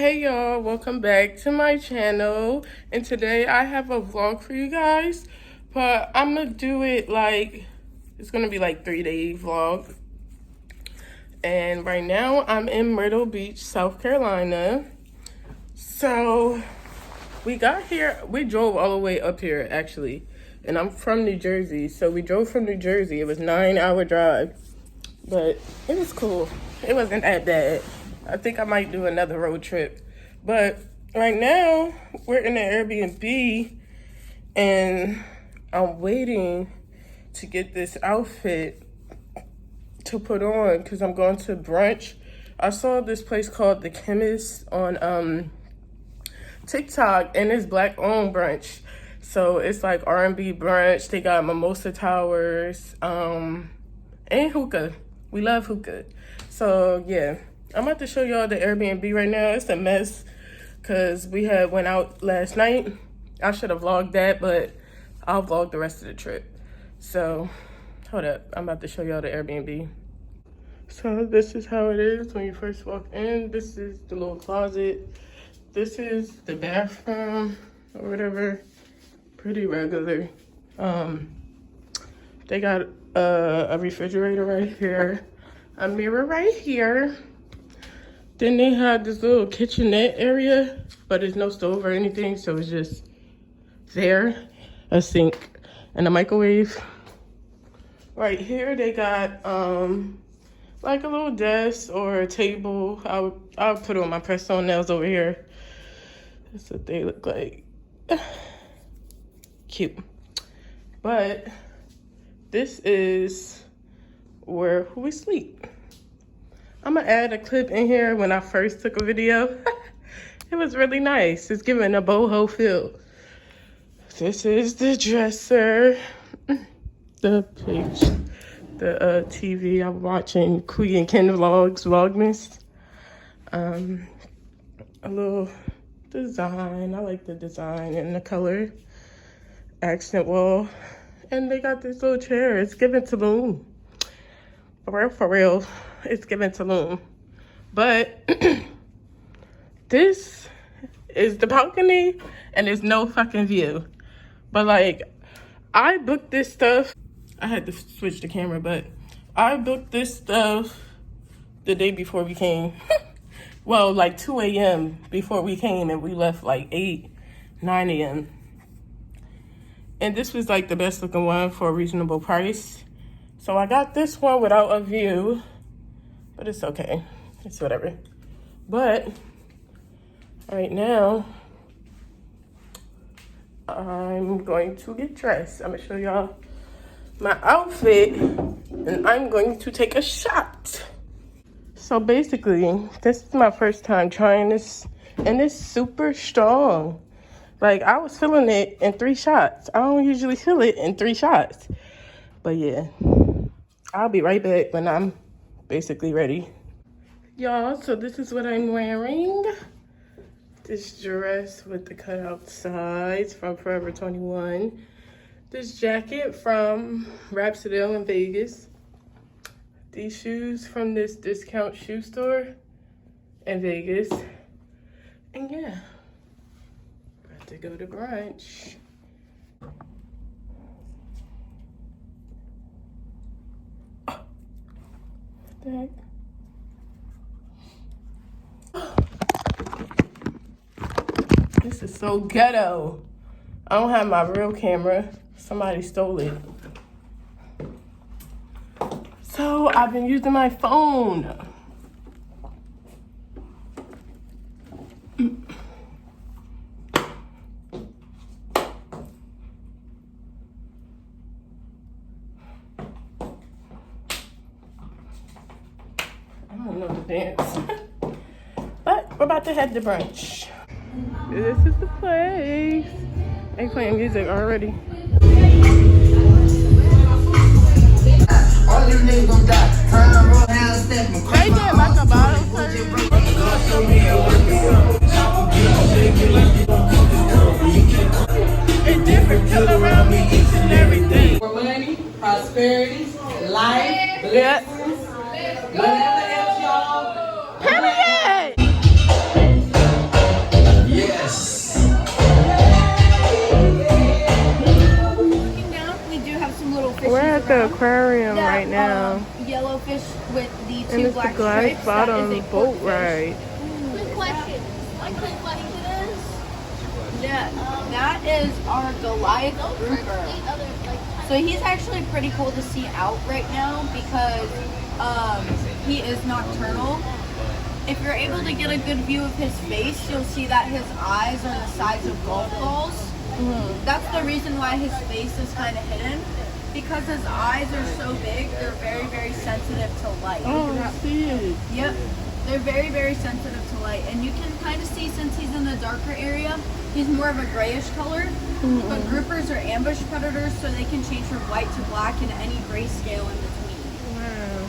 Hey y'all, welcome back to my channel, and today I have a vlog for you guys, but I'm gonna do it like, it's gonna be like 3-day vlog. And right now I'm in Myrtle Beach, South Carolina. So we got here, we drove all the way up here actually, and I'm from New Jersey, so we drove from New Jersey. It was a 9-hour drive, but it was cool. It wasn't that bad. I think I might do another road trip. But right now, we're in an Airbnb, and I'm waiting to get this outfit to put on because I'm going to brunch. I saw this place called The Chemist on TikTok, and it's Black-owned brunch. So it's like R&B brunch. They got mimosa towers, and hookah. We love hookah. So yeah. I'm about to show y'all the Airbnb right now. It's a mess because we went out last night. I should have vlogged that, but I'll vlog the rest of the trip. So, hold up. I'm about to show y'all the Airbnb. So, this is how it is when you first walk in. This is the little closet. This is the bathroom or whatever. Pretty regular. They got a refrigerator right here. A mirror right here. Then they had this little kitchenette area, but there's no stove or anything, so it's just there. A sink and a microwave. Right here they got like a little desk or a table. I'll put on my press-on nails over here. That's what they look like. Cute. But this is where we sleep. I'm gonna add a clip in here when I first took a video. It was really nice. It's giving a boho feel. This is the dresser, the page, the TV. I'm watching Queen and Ken vlogs, Vlogmas. A little design. I like the design and the color. Accent wall. And they got this little chair. It's giving Tulum. For real. It's giving Tulum. But this is the balcony and there's no fucking view. But like, I booked this stuff. I had to switch the camera, but I booked this stuff the day before we came. Well, like 2 a.m. before we came, and we left like 9 a.m. And this was like the best looking one for a reasonable price. So I got this one without a view. But it's okay. It's whatever. But right now, I'm going to get dressed. I'm going to show y'all my outfit. And I'm going to take a shot. So basically, this is my first time trying this. And it's super strong. Like, I was feeling it in 3 shots. I don't usually feel it in 3 shots. But yeah. I'll be right back when I'm basically ready. Y'all, so this is what I'm wearing. This dress with the cutout sides from Forever 21. This jacket from Rhapsodale in Vegas. These shoes from this discount shoe store in Vegas. And yeah, about to go to brunch. What the heck? This is so ghetto. I don't have my real camera. Somebody stole it. So I've been using my phone. I don't know the dance. But we're about to head to brunch. This is the place. They playing music already. They did like a bottle service. It's different people around me each and every day. For money, prosperity, life, blessings, whatever else y'all. Period. the aquarium that, right now. Yellowfish with the And two it's black the glass stripes. bottom That is a boat corkfish. ride. Quick question. My quick question is, Yeah, that is our Goliath grouper. So he's actually pretty cool to see out right now because he is nocturnal. If you're able to get a good view of his face, you'll see that his eyes are the size of golf balls. That's the reason why his face is kind of hidden, because his eyes are so big, they're very, very sensitive to light. Oh, I see it. Yep, they're very, very sensitive to light. And you can kind of see, since he's in the darker area, he's more of a grayish color. But groupers are ambush predators, so they can change from white to black and any grayscale in between. Wow.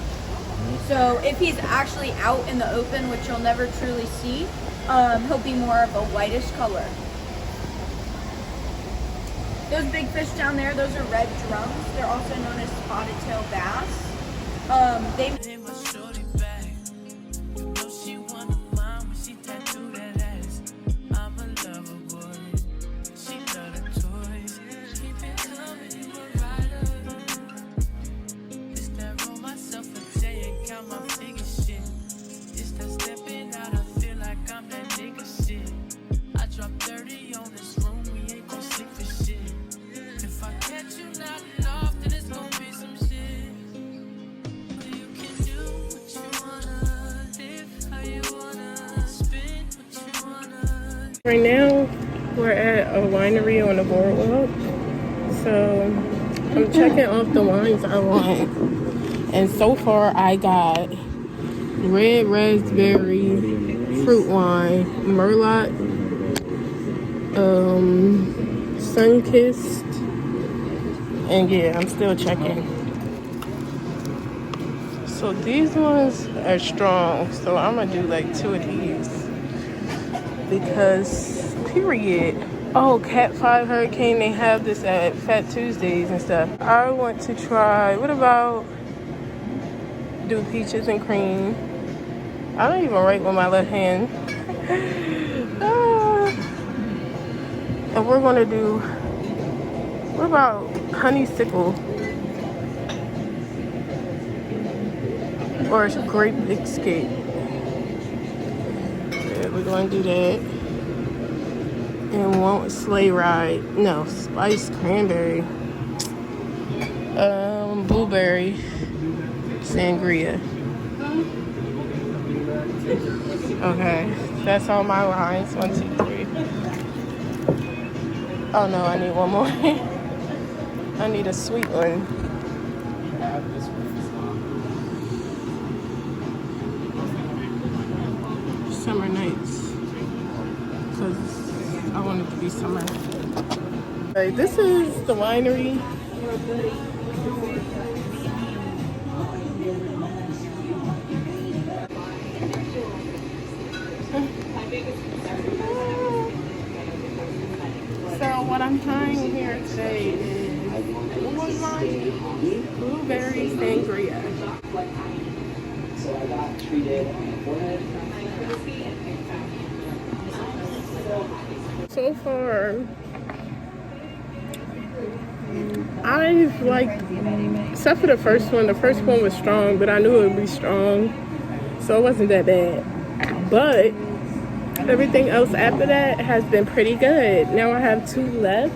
So if he's actually out in the open, which you'll never truly see, he'll be more of a whitish color. Those big fish down there, those are red drums. They're also known as spotted tail bass. They Right now, we're at a winery on the boardwalk. So I'm checking off the wines I want. And so far, I got red raspberry fruit wine, Merlot, sun-kissed, and yeah, I'm still checking. So these ones are strong, so I'm gonna do like 2 of these because period. Oh, Cat 5 Hurricane, they have this at Fat Tuesdays and stuff. I want to try, what about do peaches and cream? I don't even write with my left hand. And we're gonna do, what about honeysuckle? Or grape escape. Yeah, we're gonna do that. And one sleigh ride. No, spiced cranberry. Blueberry sangria. Okay, that's all my lines. 1, 2, 3. Oh no, I need one more. I need a sweet one. Summer nights, because I want it to be summer. Right, this is the winery. So what I'm trying here today is, what was mine? Blueberry sangria. So I got treated on the forehead. So far, I've liked, except for the first one was strong, but I knew it would be strong, so it wasn't that bad. But everything else after that has been pretty good. Now I have 2 left,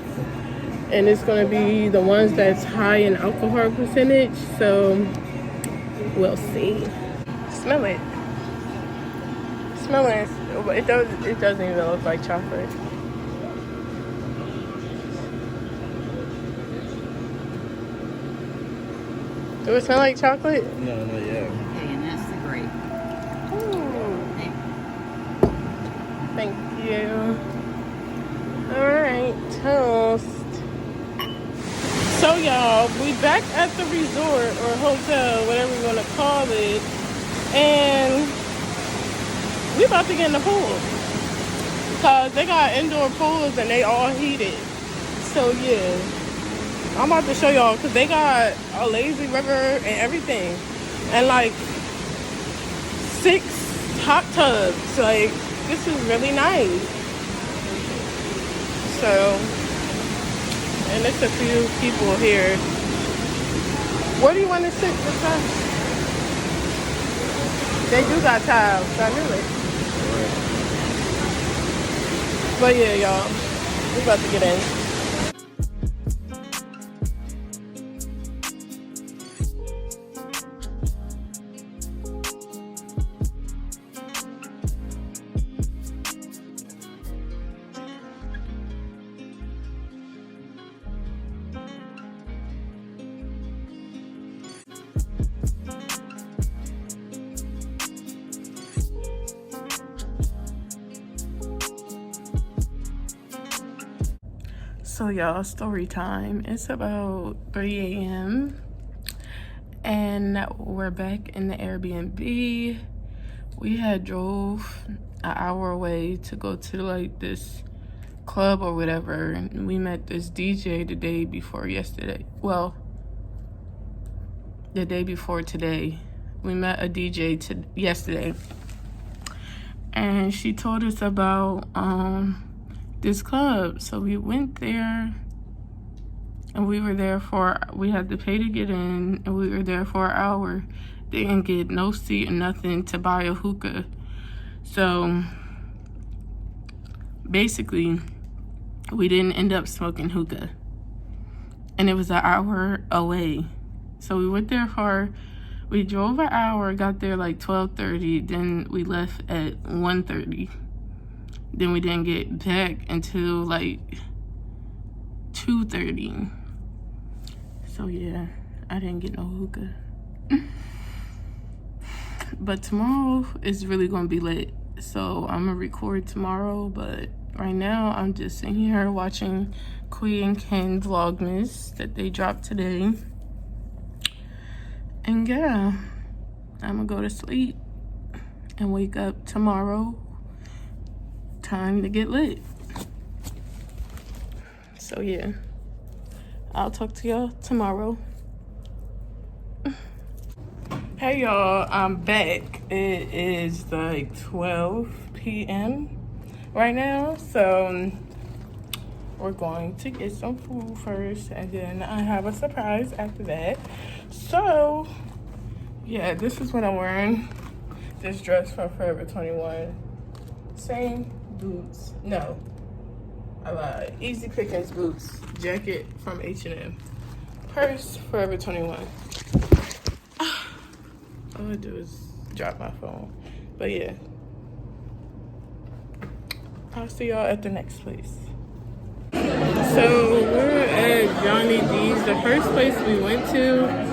and it's going to be the ones that's high in alcohol percentage, so we'll see. Smell it. Smell it. It doesn't even look like chocolate. Do it smell like chocolate? No, not yet. And that's the grape. Thank you. Alright, toast. So y'all, we back at the resort or hotel, whatever you want to call it, and we about to get in the pool. Cause they got indoor pools and they all heated. So yeah, I'm about to show y'all because they got a lazy river and everything. And like 6 hot tubs. Like, this is really nice. So, and it's a few people here. Where do you want to sit this time? They do got tiles, so I knew it. But yeah, y'all, we about to get in. So y'all, story time. It's about 3 a.m. and we're back in the Airbnb. We had drove an hour away to go to like this club or whatever, and we met this DJ the day before yesterday. Well, the day before today. We met a DJ yesterday, and she told us about this club. So we went there, and we had to pay to get in, and we were there for an hour. Didn't get no seat or nothing to buy a hookah. So basically, we didn't end up smoking hookah, and it was an hour away. So we went there we drove an hour, got there like 12:30, then we left at 1:30. Then we didn't get back until like 2:30. So yeah, I didn't get no hookah. But tomorrow is really gonna be lit. So I'm gonna record tomorrow, but right now I'm just sitting here watching Queen and Ken Vlogmas that they dropped today. And yeah, I'm gonna go to sleep and wake up tomorrow. Time to get lit. So yeah, I'll talk to y'all tomorrow. Hey y'all, I'm back. It is like 12 p.m. right now, so we're going to get some food first, and then I have a surprise after that. So yeah, this is what I'm wearing. This dress from Forever 21. Same boots. No, I lied. Easy Pickings boots. Jacket from H&M. Purse, Forever 21. All I do is drop my phone. But yeah, I'll see y'all at the next place. So we're at Johnny D's. The first place we went to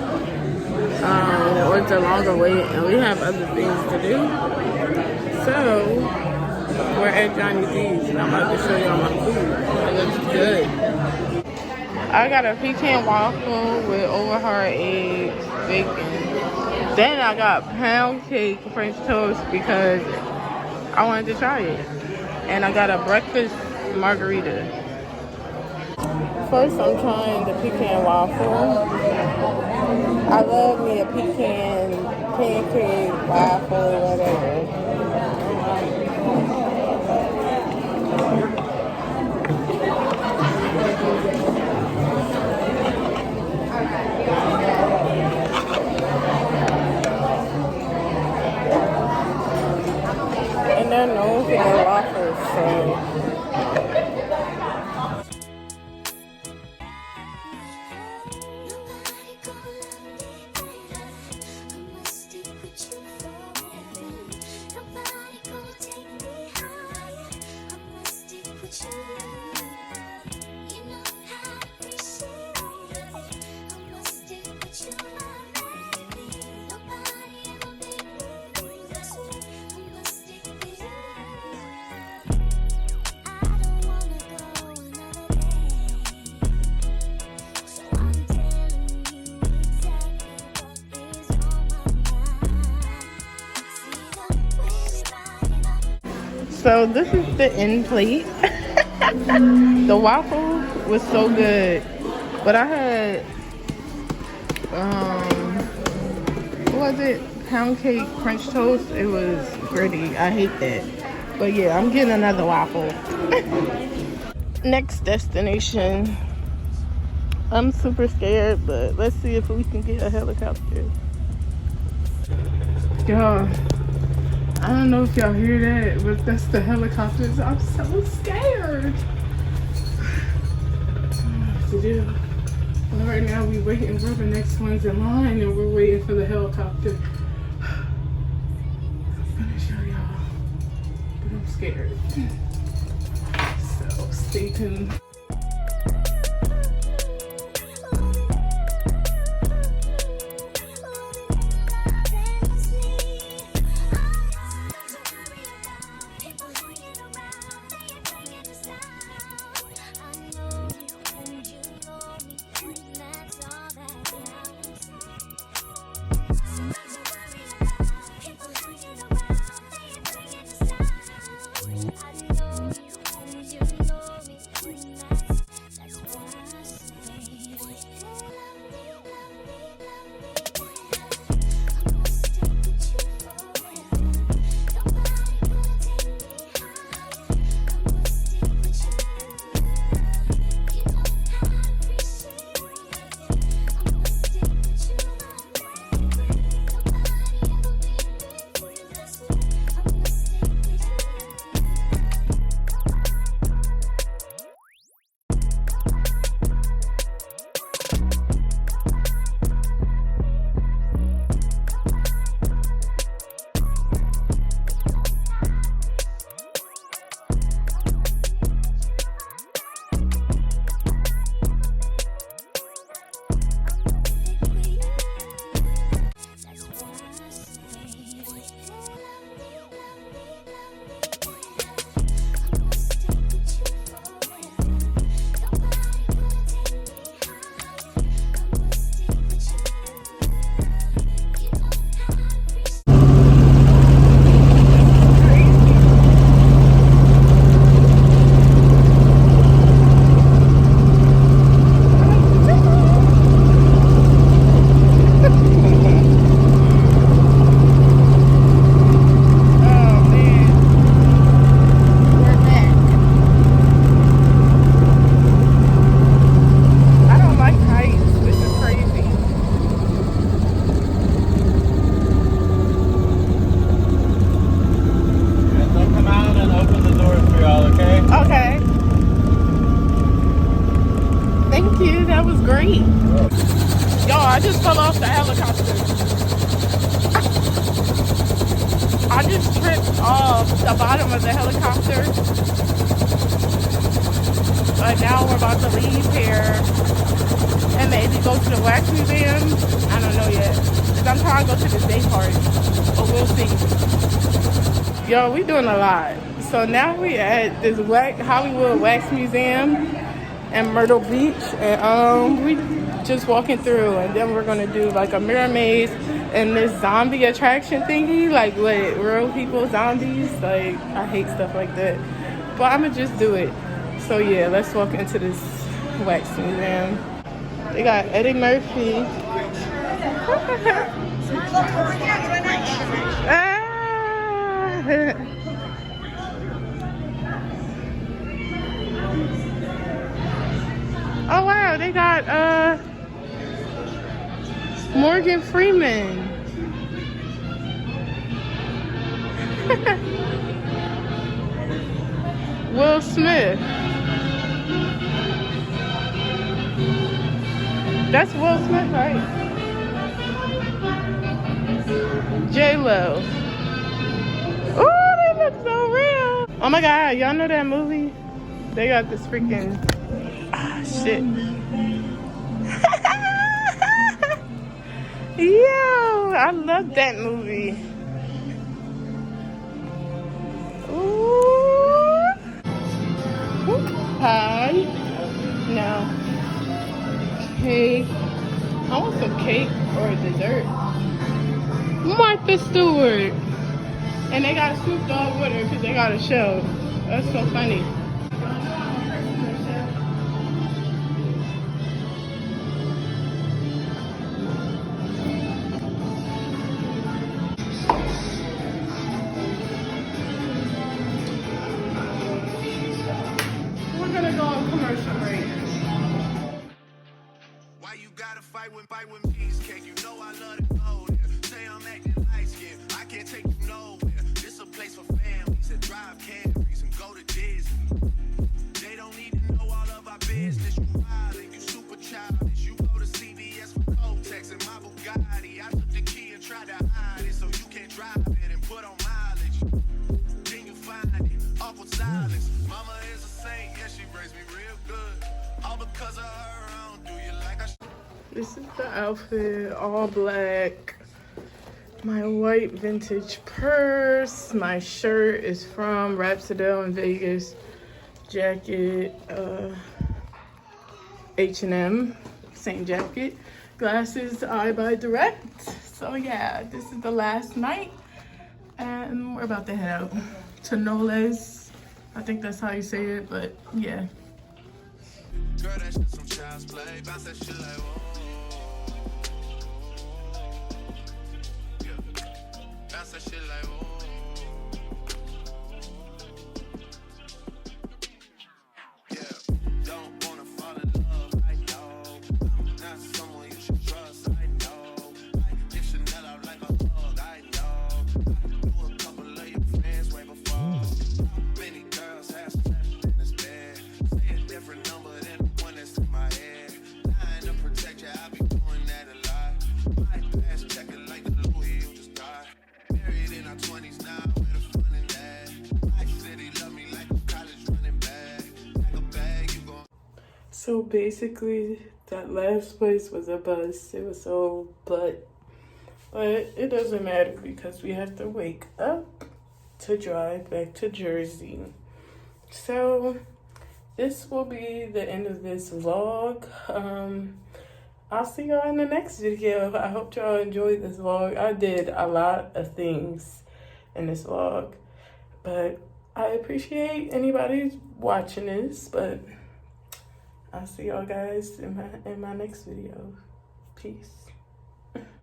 was a longer wait, and we have other things to do. So we're at Johnny D's, and I'm about to show y'all my food. It looks good. I got a pecan waffle with overhard eggs, bacon. Then I got pound cake French toast because I wanted to try it. And I got a breakfast margarita. First I'm trying the pecan waffle. I love me a pecan pancake, waffle, whatever. And they're known for their waffles, so So this is the end plate. The waffle was so good, but I had what was it? Pound cake French toast. It was gritty. I hate that. But yeah, I'm getting another waffle. Next destination, I'm super scared, but let's see if we can get a helicopter. Y'all, I don't know if y'all hear that, but that's the helicopters. I'm so scared. I don't know what to do. Well, right now we waiting. We're the next ones in line, and we're waiting for the helicopter. I'm gonna show y'all, but I'm scared. So stay tuned. I just fell off the helicopter. I just tripped off the bottom of the helicopter. But now we're about to leave here and maybe go to the wax museum. I don't know yet. Because I'm trying to go to the day party. But we'll see. Yo, we doing a lot. So now we at this Hollywood Wax Museum in Myrtle Beach. And we just walking through, and then we're gonna do like a mirror maze and this zombie attraction thingy, like with real people, zombies. Like, I hate stuff like that, but I'm gonna just do it. So yeah, let's walk into this wax museum. They got Eddie Murphy. Ah. Oh wow, they got Morgan Freeman. Will Smith. That's Will Smith, right? J-Lo. Oh, they look so real. Oh my God, y'all know that movie? They got this freaking shit. Yo, I love that movie. Ooh. Pie. No. Cake. I want some cake or a dessert. Martha Stewart. And they got Snoop Dogg with her because they got a show. That's so funny. We're gonna go on commercial break. drive it and put on mileage. Then you find it, awkward silence. Mama is a saint, yeah, she raised me real good. All because of her, I don't do you like I should. This is the outfit, all black. My white vintage purse. My shirt is from Rhapsodale in Vegas. Jacket, H&M, same jacket. Glasses, I buy direct. So yeah, this is the last night. And we're about to head out to Noles. I think that's how you say it, but yeah. Girl, that shit some child's play. Bounce that shit like, whoa. Yeah. Bounce that shit like, whoa. Yeah. Don't wanna fall in love, I know. I'm not someone you should trust, I know. I can dish Chanel out like a hug, I know. I knew a couple of your friends way before. Many girls have slept in this bed. Say a different number than the one that's in my head. Lying to protect you, I be doing that a lot. My past checking like the Louis you just got. Married in our 20s now, where the fun in that? I said he loved me like a college running back. Like a bag, you gon' So basically, that last place was a bus. It was so but it doesn't matter because we have to wake up to drive back to Jersey. So this will be the end of this vlog. I'll see y'all in the next video. I hope y'all enjoyed this vlog. I did a lot of things in this vlog, but I appreciate anybody watching this. But I'll see y'all guys in my next video. Peace.